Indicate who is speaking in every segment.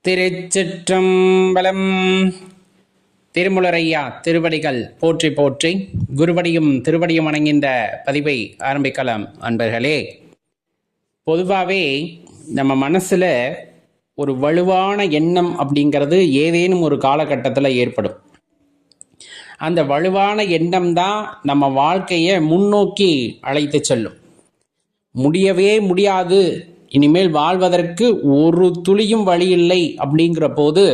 Speaker 1: திருச்சிற்றம்பலம். திருமுலரையா திருவடிகள் போற்றி போற்றி, குருவடியும் திருவடியும் வணங்கின்ற பதிவை ஆரம்பிக்கலாம். அன்பர்களே, பொதுவாகவே நம்ம மனசில் ஒரு வலுவான எண்ணம் அப்படிங்கிறது ஏதேனும் ஒரு காலகட்டத்தில் ஏற்படும். அந்த வலுவான எண்ணம் தான் நம்ம வாழ்க்கையை முன்னோக்கி அழைத்து செல்லும். முடியவே முடியாது, இனிமேல் வாழ்வதற்கு ஒரு துளியும் வழி இல்லை அப்படிங்கிற போது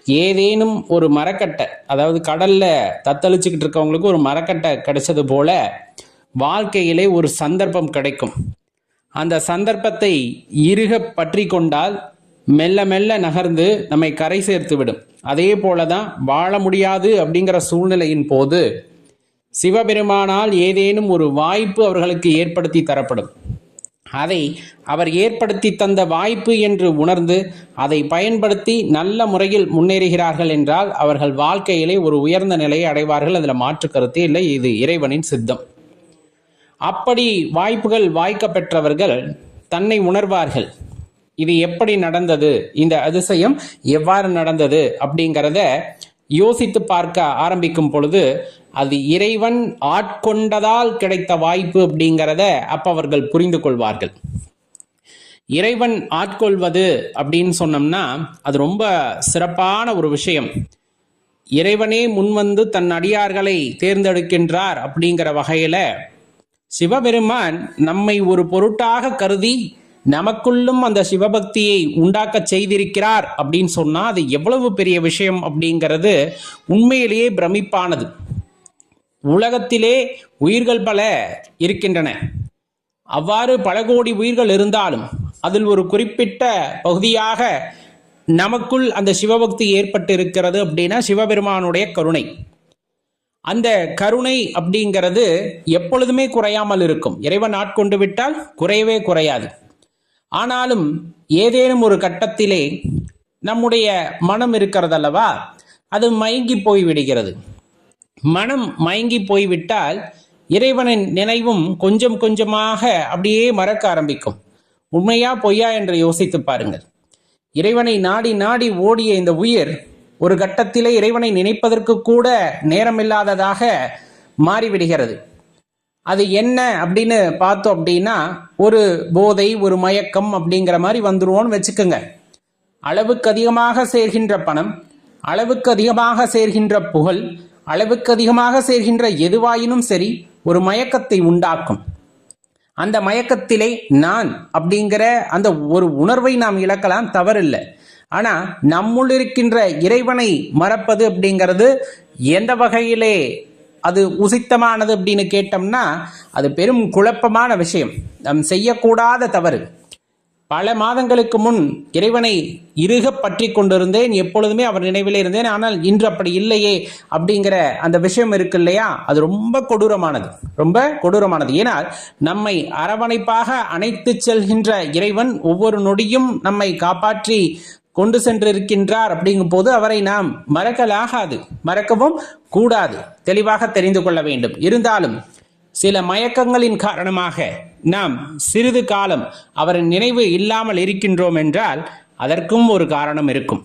Speaker 1: ஏதேனும் ஒரு மரக்கட்டை, அதாவது கடல்ல தத்தளிச்சுக்கிட்டு இருக்கவங்களுக்கு ஒரு மரக்கட்டை கிடைச்சது போல வாழ்க்கையிலே ஒரு சந்தர்ப்பம் கிடைக்கும். அந்த சந்தர்ப்பத்தை இறுக பற்றி கொண்டால் மெல்ல மெல்ல நகர்ந்து நம்மை கரை சேர்த்து விடும். அதே போலதான் வாழ முடியாது அப்படிங்கிற சூழ்நிலையின் போது சிவபெருமானால் ஏதேனும் ஒரு வாய்ப்பு அவர்களுக்கு ஏற்படுத்தி தரப்படும். அதை அவர் ஏற்படுத்தி தந்த வாய்ப்பு என்று உணர்ந்து அதை பயன்படுத்தி நல்ல முறையில் முன்னேறுகிறார்கள் என்றால் அவர்கள் வாழ்க்கையிலே ஒரு உயர்ந்த நிலையை அடைவார்கள். அதில் மாற்று கருத்தே இல்லை. இது இறைவனின் சித்தம். அப்படி வாய்ப்புகள் வாய்க்க பெற்றவர்கள் தன்னை உணர்வார்கள். இது எப்படி நடந்தது, இந்த அதிசயம் எவ்வாறு நடந்தது அப்படிங்கிறத யோசித்து பார்க்க ஆரம்பிக்கும் பொழுது அது இறைவன் ஆட்கொண்டதால் கிடைத்த வாய்ப்பு அப்படிங்கிறத அப்ப அவர்கள் புரிந்து கொள்வார்கள். இறைவன் ஆட்கொள்வது அப்படின்னு சொன்னோம்னா அது ரொம்ப சிறப்பான ஒரு விஷயம். இறைவனே முன்வந்து தன் அடியார்களை தேர்ந்தெடுக்கின்றார் அப்படிங்கிற வகையில சிவபெருமான் நம்மை ஒரு பொருட்டாக கருதி நமக்குள்ளும் அந்த சிவபக்தியை உண்டாக்க செய்திருக்கிறார் அப்படின்னு சொன்னா அது எவ்வளவு பெரிய விஷயம் அப்படிங்கிறது உண்மையிலேயே பிரமிப்பானது. உலகத்திலே உயிர்கள் பல இருக்கின்றன. அவ்வாறு பல கோடி உயிர்கள் இருந்தாலும் அதில் ஒரு குறிப்பிட்ட பகுதியாக நமக்குள் அந்த சிவபக்தி ஏற்பட்டு இருக்கிறது அப்படின்னா சிவபெருமானுடைய கருணை. அந்த கருணை அப்படிங்கிறது எப்பொழுதுமே குறையாமல் இருக்கும். இறைவன் ஆட்கொண்டு விட்டால் குறையவே குறையாது. ஆனாலும் ஏதேனும் ஒரு கட்டத்திலே நம்முடைய மனம் இருக்கிறதல்லவா, அது மயங்கி போய் விடுகிறது. மனம் மயங்கி போய்விட்டால் இறைவனின் நினைவும் கொஞ்சம் கொஞ்சமாக அப்படியே மறக்க ஆரம்பிக்கும். உண்மையா பொய்யா என்று யோசித்து பாருங்கள். இறைவனை நாடி நாடி ஓடிய இந்த உயிர் ஒரு கட்டத்திலே இறைவனை நினைப்பதற்கு கூட நேரமில்லாததாக மாறிவிடுகிறது. அது என்ன அப்படின்னு பார்த்தோம் அப்படின்னா ஒரு போதை, ஒரு மயக்கம் அப்படிங்கிற மாதிரி வந்துருவோன்னு வச்சுக்கோங்க. அளவுக்கு அதிகமாக சேர்கின்ற பணம், அளவுக்கு அதிகமாக சேர்கின்ற புகழ், அளவுக்கு அதிகமாக சேர்கின்ற எதுவாயினும் சரி ஒரு மயக்கத்தை உண்டாக்கும். அந்த மயக்கத்திலே நான் அப்படிங்கிற அந்த ஒரு உணர்வை நாம் இழக்கலாம், தவறில்லை. ஆனா நம்முள் இருக்கின்ற இறைவனை மறப்பது அப்படிங்கிறது எந்த வகையிலே அது உசித்தமானது அப்படின்னு கேட்டோம்னா அது பெரும் குழப்பமான விஷயம். நாம் செய்யக்கூடாத தவறு. பல மாதங்களுக்கு முன் இறைவனை இறுக பற்றி கொண்டிருந்தேன், எப்பொழுதுமே அவர் நினைவிலே இருந்தேன், ஆனால் இன்று அப்படி இல்லையே அப்படிங்கிற அந்த விஷயம் இருக்கு இல்லையா, அது ரொம்ப கொடூரமானது, ரொம்ப கொடூரமானது. ஏனால் நம்மை அரவணைப்பாக அணைத்து செல்கின்ற இறைவன் ஒவ்வொரு நொடியும் நம்மை காப்பாற்றி கொண்டு சென்றிருக்கின்றார் அப்படிங்கும் போது அவரை நாம் மறக்கலாகாது, மறக்கவும் கூடாது. தெளிவாக தெரிந்து கொள்ள வேண்டும். இருந்தாலும் சில மயக்கங்களின் காரணமாக நாம் சிறிது காலம் அவரின் நினைவு இல்லாமல் இருக்கின்றோம் என்றால் அதற்கும் ஒரு காரணம் இருக்கும்.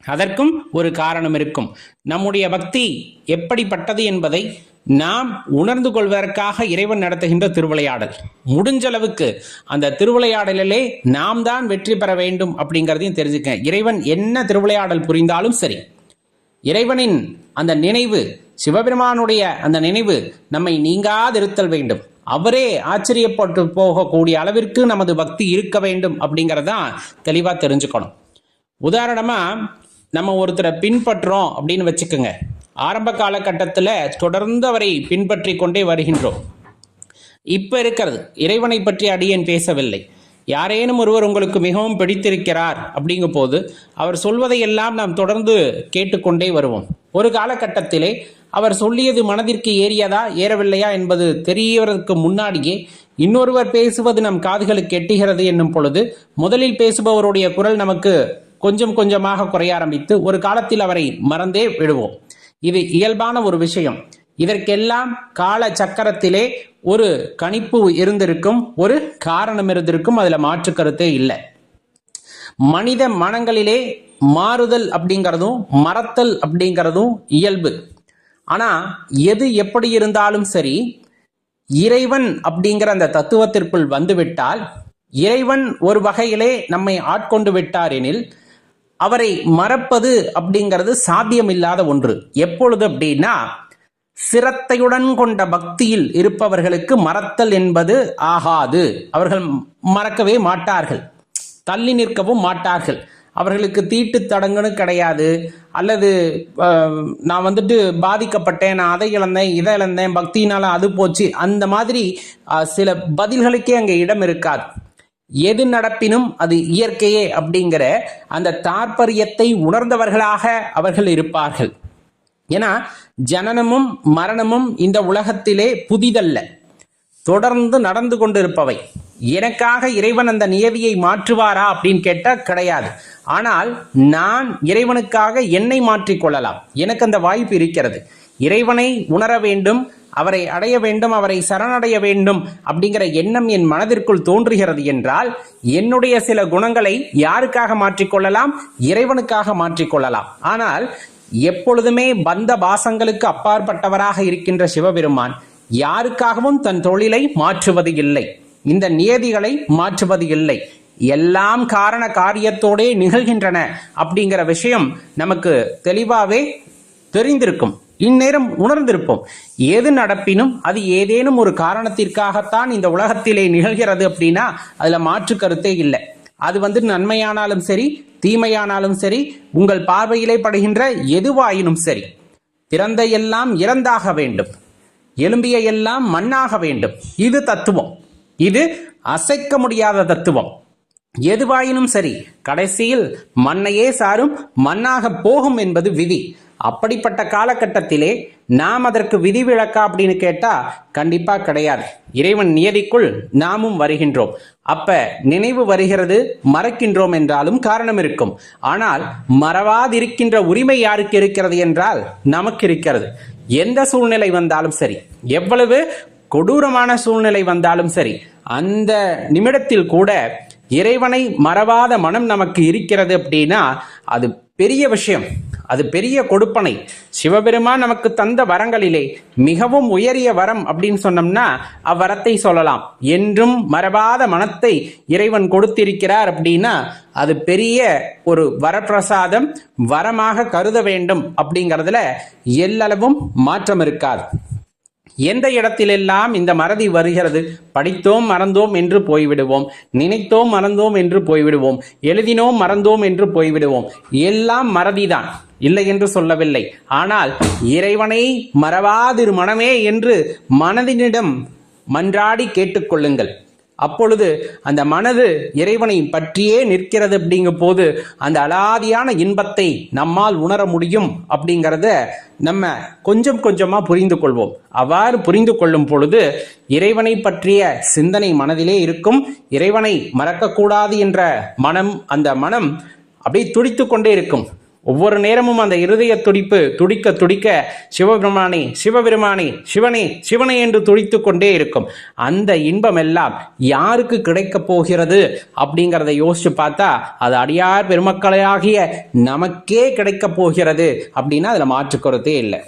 Speaker 1: அதற்கும் ஒரு காரணம் இருக்கும். நம்முடைய பக்தி எப்படிப்பட்டது என்பதை நாம் உணர்ந்து கொள்வதற்காக இறைவன் நடத்துகின்ற திருவிளையாடல். முடிஞ்சளவுக்கு அந்த திருவிளையாடலிலே நாம் தான் வெற்றி பெற வேண்டும் அப்படிங்கிறதையும் தெரிஞ்சுக்க. இறைவன் என்ன திருவிளையாடல் புரிந்தாலும் சரி, இறைவனின் அந்த நினைவு, சிவபெருமானுடைய அந்த நினைவு நம்மை நீங்காதிருத்தல் வேண்டும். அவரே ஆச்சரியப்பட்டு போகக்கூடிய அளவிற்கு நமது பக்தி இருக்க வேண்டும் அப்படிங்கிறதான் தெளிவாக தெரிஞ்சுக்கணும். உதாரணமா நம்ம ஒருத்தரை பின்பற்றோம் அப்படின்னு வச்சுக்கோங்க. ஆரம்ப காலகட்டத்தில் தொடர்ந்து அவரை பின்பற்றி கொண்டே வருகின்றோம். இப்போ இருக்கிறது இறைவனை பற்றி அடியேன் பேசவில்லை. யாரேனும் ஒருவர் உங்களுக்கு மிகவும் பிடித்திருக்கிறார் அப்படிங்கும் போது அவர் சொல்வதை எல்லாம் நாம் தொடர்ந்து கேட்டுக்கொண்டே வருவோம். ஒரு காலகட்டத்திலே அவர் சொல்லியது மனதிற்கு ஏறியதா ஏறவில்லையா என்பது தெரியவதற்கு முன்னாடியே இன்னொருவர் பேசுவது நம் காதுகளுக்கு எட்டுகிறது என்னும் பொழுது முதலில் பேசுபவருடைய குரல் நமக்கு கொஞ்சம் கொஞ்சமாக குறைய ஆரம்பித்து ஒரு காலத்தில் அவரை மறந்தே விடுவோம். இது இயல்பான ஒரு விஷயம். இதற்கெல்லாம் கால சக்கரத்திலே ஒரு கணிப்பு இருந்திருக்கும், ஒரு காரணம் இருந்திருக்கும். அதுல மாற்று கருத்தே இல்லை. மனித மனங்களிலே மாறுதல் அப்படிங்கிறதும் மறத்தல் அப்படிங்கிறதும் இயல்பு. ஆனா எது எப்படி இருந்தாலும் சரி, இறைவன் அப்படிங்கிற அந்த தத்துவத்திற்குள் வந்துவிட்டால், இறைவன் ஒரு வகையிலே நம்மை ஆட்கொண்டு விட்டார் எனில் அவரை மறப்பது அப்படிங்கிறது சாத்தியமில்லாத ஒன்று. எப்பொழுது அப்படின்னா, சிரத்தையுடன் கொண்ட பக்தியில் இருப்பவர்களுக்கு மறத்தல் என்பது ஆகாது. அவர்கள் மறக்கவே மாட்டார்கள், தள்ளி நிற்கவும் மாட்டார்கள். அவர்களுக்கு தீட்டு தடங்குன்னு கிடையாது. அல்லது நான் பாதிக்கப்பட்டேன், நான் அதை இழந்தேன், இதை இழந்தேன், பக்தியினால அது போச்சு, அந்த மாதிரி சில பதில்களுக்கே அங்கே இடம் இருக்காது. எது நடப்பினும் அது இயற்கையே அப்படிங்கிற அந்த தாற்பயத்தை உணர்ந்தவர்களாக அவர்கள் இருப்பார்கள். ஏன்னா ஜனனமும் மரணமும் இந்த உலகத்திலே புதிதல்ல, தொடர்ந்து நடந்து கொண்டிருப்பவை. எனக்காக இறைவன் அந்த நியதியை மாற்றுவாரா அப்படின்னு கேட்டால் கிடையாது. ஆனால் நான் இறைவனுக்காக என்னை மாற்றிக்கொள்ளலாம். எனக்கு அந்த வாய்ப்பு இருக்கிறது. இறைவனை உணர வேண்டும், அவரை அடைய வேண்டும், அவரை சரணடைய வேண்டும் அப்படிங்கிற எண்ணம் என் மனதிற்குள் தோன்றுகிறது என்றால், என்னுடைய சில குணங்களை யாருக்காக மாற்றிக்கொள்ளலாம்? இறைவனுக்காக மாற்றிக்கொள்ளலாம். ஆனால் எப்பொழுதுமே பந்த பாசங்களுக்கு அப்பாற்பட்டவராக இருக்கின்ற சிவபெருமான் யாருக்காகவும் தன் தொழிலை மாற்றுவது இல்லை, இந்த நியதிகளை மாற்றுவது இல்லை. எல்லாம் காரண காரியத்தோடே நிகழ்கின்றன அப்படிங்கிற விஷயம் நமக்கு தெளிவாகவே தெரிந்திருக்கும், இந்நேரம் உணர்ந்திருப்போம். எது நடப்பினும் அது ஏதேனும் ஒரு காரணத்திற்காகத்தான் இந்த உலகத்திலே நிகழ்கிறது அப்படின்னா அதுல மாற்று கருத்தே இல்லை. அது நன்மையானாலும் சரி, தீமையானாலும் சரி, உங்கள் பார்வையிலே படுகின்ற எதுவாயினும் சரி, பிறந்த எல்லாம் இறந்தாக வேண்டும், எலும்பிய எல்லாம் மண்ணாக வேண்டும். இது தத்துவம், இது அசைக்க முடியாத தத்துவம். எதுவாயினும் சரி, கடைசியில் மண்ணையே சாரும், மண்ணாக போகும் என்பது விதி. அப்படிப்பட்ட காலகட்டத்திலே நாம் அதற்கு விதிவிலக்கா அப்படின்னு கேட்டா கண்டிப்பா கிடையாது. இறைவன் நியதிக்குள் நாமும் வருகின்றோம். அப்ப நினைவு வருகிறது, மறக்கின்றோம் என்றாலும் காரணம் இருக்கும். ஆனால் மறவாதிருக்கின்ற உரிமை யாருக்கு இருக்கிறது என்றால் நமக்கு இருக்கிறது. எந்த சூழ்நிலை வந்தாலும் சரி, எவ்வளவு கொடூரமான சூழ்நிலை வந்தாலும் சரி, அந்த நிமிடத்தில் கூட இறைவனை மறவாத மனம் நமக்கு இருக்கிறது அப்படின்னா அது பெரிய விஷயம், அது பெரிய கொடுப்பனை. சிவபெருமான் நமக்கு தந்த வரங்களிலே மிகவும் உயரிய வரம் அப்படின்னு சொன்னோம்னா அவ்வரத்தை சொல்லலாம். என்றும் மறவாத மனத்தை இறைவன் கொடுத்திருக்கிறார் அப்படின்னா அது பெரிய ஒரு வரப்பிரசாதம், வரமாக கருத வேண்டும் அப்படிங்கிறதுல எல்லளவும் மாற்றம் இருக்காது. எந்த இடத்திலெல்லாம் இந்த மறதி வருகிறது, படித்தோம் மறந்தோம் என்று போய்விடுவோம், நினைத்தோம் மறந்தோம் என்று போய்விடுவோம், எழுதினோம் மறந்தோம் என்று போய்விடுவோம். எல்லாம் மறதிதான், இல்லை என்று சொல்லவில்லை. ஆனால் இறைவனை மறவாதிரு மனமே என்று மனதினிடம் மன்றாடி கேட்டுக்கொள்ளுங்கள். அப்பொழுது அந்த மனது இறைவனை பற்றியே நிற்கிறது. அப்படிங்கும் போது அந்த அலாதியான இன்பத்தை நம்மால் உணர முடியும் அப்படிங்கிறத நம்ம கொஞ்சம் கொஞ்சமா புரிந்து கொள்வோம். அவ்வாறு புரிந்து கொள்ளும் பொழுது இறைவனை பற்றிய சிந்தனை மனதிலே இருக்கும். இறைவனை மறக்கக்கூடாது என்ற அந்த மனம் அப்படியே துடித்து கொண்டே இருக்கும். ஒவ்வொரு நேரமும் அந்த இருதய துடிப்பு துடிக்க துடிக்க சிவபெருமானே சிவபெருமானே, சிவனே சிவனே என்று துடித்து கொண்டே இருக்கும். அந்த இன்பம் எல்லாம் யாருக்கு கிடைக்கப் போகிறது அப்படிங்கிறத யோசிச்சு பார்த்தா அது அடியார் பெருமக்களாகிய நமக்கே கிடைக்கப் போகிறது அப்படின்னா அதில் மாற்றுக்கொறதே இல்லை.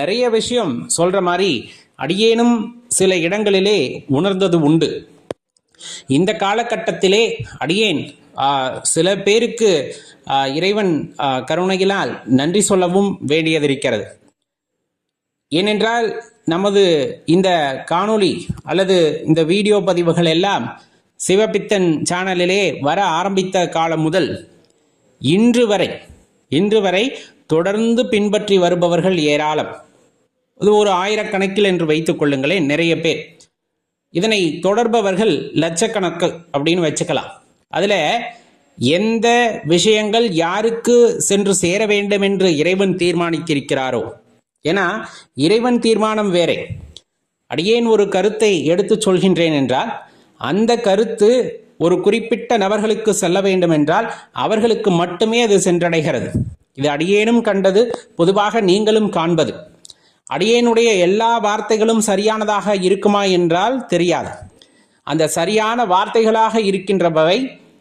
Speaker 1: நிறைய விஷயம் சொல்ற மாதிரி அடியேனும் சில இடங்களிலே உணர்ந்தது உண்டு. இந்த காலகட்டத்திலே அடியேன் சில பேருக்கு இறைவன் கருணையினால் நன்றி சொல்லவும் வேண்டியதிருக்கிறது. ஏனென்றால் நமது இந்த காணொளி அல்லது இந்த வீடியோ பதிவுகள் எல்லாம் சிவபித்தன் சேனலிலே வர ஆரம்பித்த காலம் முதல் இன்று வரை தொடர்ந்து பின்பற்றி வருபவர்கள் ஏராளம். அது ஒரு ஆயிரக்கணக்கில் என்று வைத்துக் கொள்ளுங்களேன். நிறைய பேர் இதனை தொடர்பவர்கள் லட்சக்கணக்கு அப்படின்னு வச்சுக்கலாம். அதுல எந்த விஷயங்கள் யாருக்கு சென்று சேர வேண்டும் என்று இறைவன் தீர்மானித்திருக்கிறாரோ, ஏன்னா இறைவன் தீர்மானம் வேறே. அடியேன் ஒரு கருத்தை எடுத்து சொல்கின்றேன் என்றால் அந்த கருத்து ஒரு குறிப்பிட்ட நபர்களுக்கு செல்ல வேண்டும் என்றால் அவர்களுக்கு மட்டுமே அது சென்றடைகிறது. இது அடியேனும் கண்டது, பொதுவாக நீங்களும் காண்பது. அடியேனுடைய எல்லா வார்த்தைகளும் சரியானதாக இருக்குமா என்றால் தெரியாது. அந்த சரியான வார்த்தைகளாக இருக்கின்றவை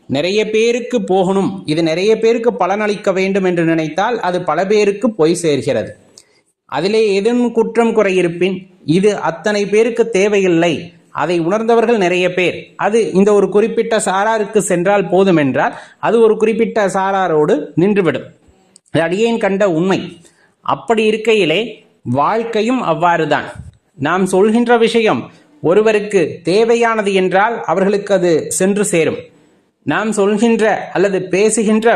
Speaker 1: நிறைய பேருக்கு போகணும், இது நிறைய பேருக்கு பலனளிக்க வேண்டும் என்று நினைத்தால் அது பல பேருக்கு போய் சேர்கிறது. அதிலே ஏதேனும் குற்றம் குறை இருப்பின் இது அத்தனை பேருக்கு தேவையில்லை, அதை உணர்ந்தவர்கள் நிறைய பேர். அது இந்த ஒரு குறிப்பிட்ட சாராருக்கு சென்றால் போதும் என்றால் அது ஒரு குறிப்பிட்ட சாராரோடு நின்றுவிடும். அது அடியேன் கண்ட உண்மை. அப்படி இருக்கையிலே வாழ்க்கையும் அவ்வாறுதான். நாம் சொல்கின்ற விஷயம் ஒருவருக்கு தேவையானது என்றால் அவர்களுக்கு அது சென்று சேரும். நாம் சொல்கின்ற அல்லது பேசுகின்ற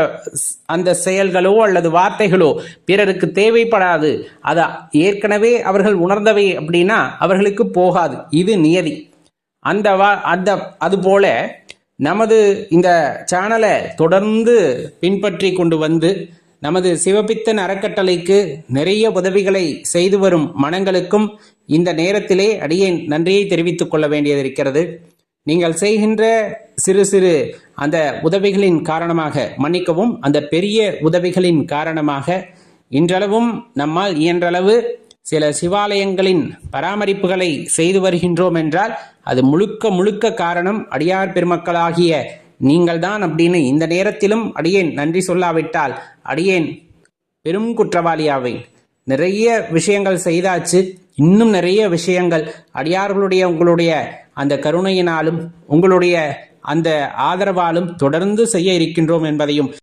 Speaker 1: அந்த செயல்களோ அல்லது வார்த்தைகளோ பிறருக்கு தேவைப்படாது, அது ஏற்கனவே அவர்கள் உணர்ந்தவை அப்படின்னா அவர்களுக்கு போகாது. இது நியதி. அதுபோல நமது இந்த சேனலை தொடர்ந்து பின்பற்றி கொண்டு வந்து நமது சிவபித்தன் அறக்கட்டளைக்கு நிறைய உதவிகளை செய்து வரும் மனங்களுக்கும் இந்த நேரத்திலே அடியேன் நன்றியை தெரிவித்துக் கொள்ள வேண்டியது இருக்கிறது. நீங்கள் செய்கின்ற சிறு சிறு அந்த உதவிகளின் காரணமாக, மன்னிக்கவும், அந்த பெரிய உதவிகளின் காரணமாக இன்றளவும் நம்மால் இயன்றளவு சில சிவாலயங்களின் பராமரிப்புகளை செய்து வருகின்றோம் என்றால் அது முழுக்க முழுக்க காரணம் அடியார் பெருமக்களாகிய நீங்கள்தான் அப்படின்னு இந்த நேரத்திலும் அடியேன் நன்றி சொல்லாவிட்டால் அடியேன் பெரும் குற்றவாளியாவேன். நிறைய விஷயங்கள் செய்தாச்சு, இன்னும் நிறைய விஷயங்கள் அடியார்களுடைய உங்களுடைய அந்த கருணையினாலும் உங்களுடைய அந்த ஆதரவாலும் தொடர்ந்து செய்ய இருக்கின்றோம் என்பதையும்